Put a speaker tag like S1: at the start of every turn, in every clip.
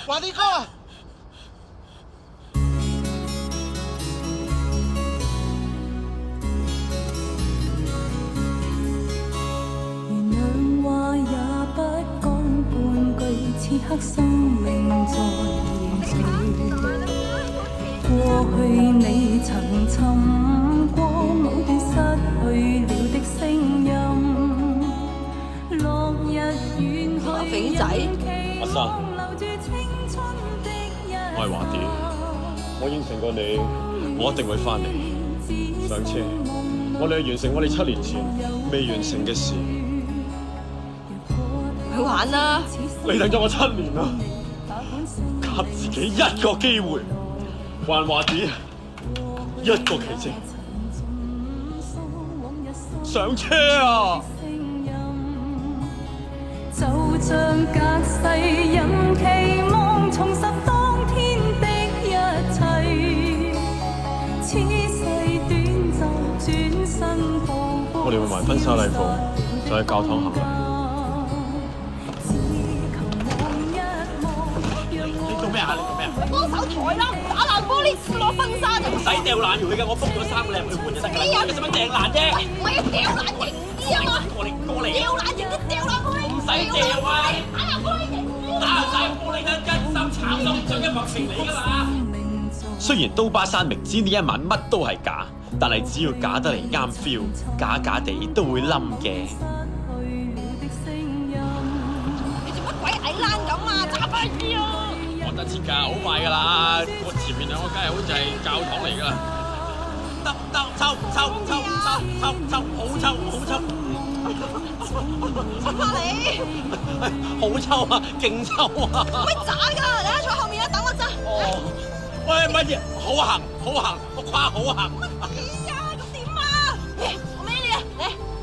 S1: 華啲哥。
S2: 原諒話也不講半句，此刻生命在延續。過去你曾尋過某段失去了的聲音，落日遠去。
S3: 阿炳仔，
S4: 阿生，我係華典，我應承過你，我一定會翻嚟。上車，我哋去完成我哋7年前未完成嘅事。
S3: 去玩啦！
S4: 你等咗我7年啦，給自己一個機會，還華典一個奇蹟。上車啊！
S2: 就像隔世人期望重拾當天的一切，此世短暫轉身步過。
S4: 我哋換埋婚紗禮服，就喺教堂行禮。
S1: 你做咩啊？你做咩啊？
S3: 幫手抬啦，打爛玻璃，攞婚紗就
S1: 唔使掉爛佢嘅，我 book 咗3個靚去換就得㗎啦。你使乜掟爛啫？
S3: 唔係掉爛型啲啊嘛！
S1: 過嚟！
S3: 掉爛型啲掉爛玻璃，
S1: 唔使掉啊！
S3: 打爛玻璃型。
S1: 打晒玻璃得一心炒心，就一幕情嚟㗎嘛！
S4: 雖然刀疤山明知呢一晚乜都係假，但係只要假得嚟啱 feel， 假假地都會冧嘅。
S3: 你做乜鬼矮爛咁啊？揸快啲啊！
S1: 我得切㗎，好快㗎啦！我前面2個街好似係教堂嚟㗎啦。得，臭，好臭！
S3: 親下你，
S1: 好臭啊，勁臭啊！
S3: 喂渣㗎，你喺坐後面啊，等我揸。
S1: 哦，喂，咪住，好行，我誇好行。
S3: 哎呀，咁點啊？我孭你啊，嚟，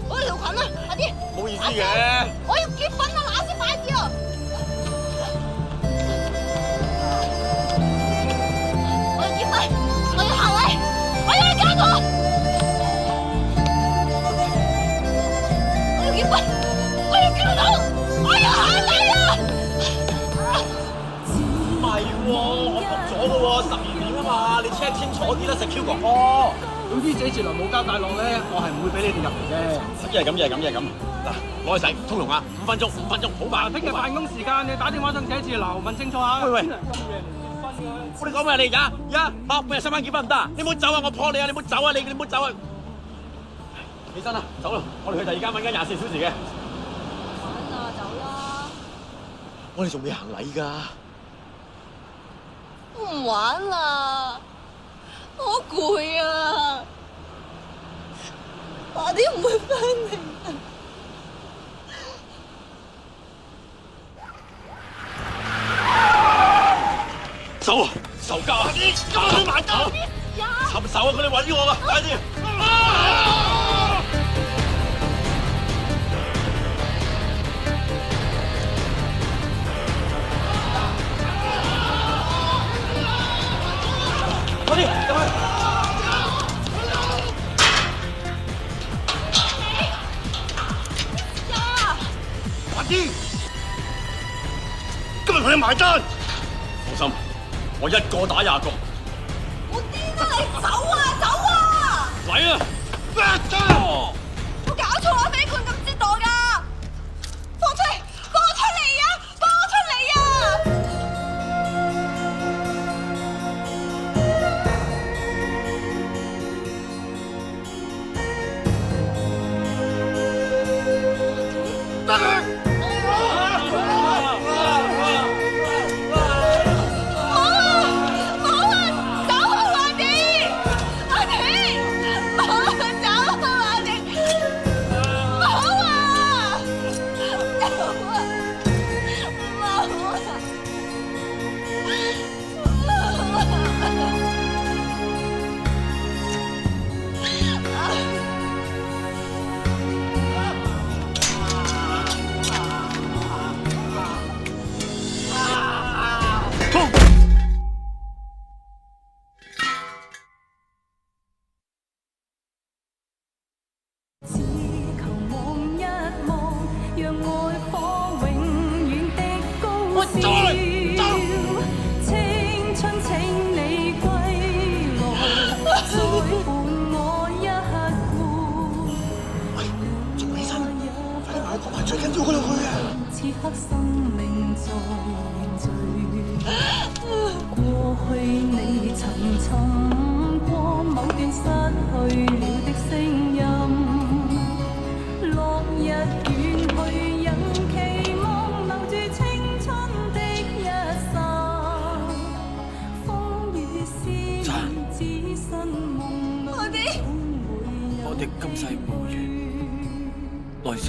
S3: 攞條裙啊，快啲。
S1: 唔好意思嘅。
S3: 我要結婚啊，嗱先快啲啊！我要結婚，我要行禮，我要去嫁我。我要結婚，我要嫁我，我要行禮啊！
S1: 唔係喎，我 book 咗嘅喎，12點啊嘛，你 check 清楚啲啦，石 Q 哥。哦，
S5: 總之寫字樓冇交大落咧，我係唔會俾你哋入嚟嘅。
S4: 一係咁。嗱，攞去洗，通融啊！5分鐘，好快。
S5: 聽日辦公時間，你打電話上寫字樓問清楚下。
S4: 喂，
S1: 我哋講咩？你而家每日3晚結婚唔得？你唔好走啊！我破你啊！你唔好走啊！你唔好走啊！起身啦，走啦！我哋去第2間揾間24小時嘅。
S3: 走啦！
S4: 我哋仲未行禮㗎。
S3: 我唔玩啦，我好攰啊！華啲唔會翻嚟。
S4: 走啊！仇家啊！交佢埋單！尋仇啊！佢哋揾我啦！快啲！
S1: 快啲，入去！
S4: 華啲，今日同你埋單。放心，我1個打20個。
S3: 我癲啦！你走啊！
S4: 嚟啊！
S3: 我搞錯啊！俾佢咁折墮㗎！放出嚟！放我出嚟啊！放我出嚟啊！
S2: 刻生命在凝聚。過去你曾尋過某段失去了的聲音，落日遠去仍期望留住青春的一剎，風雨絲只身夢裏總會有
S5: 我哋今世無緣，來生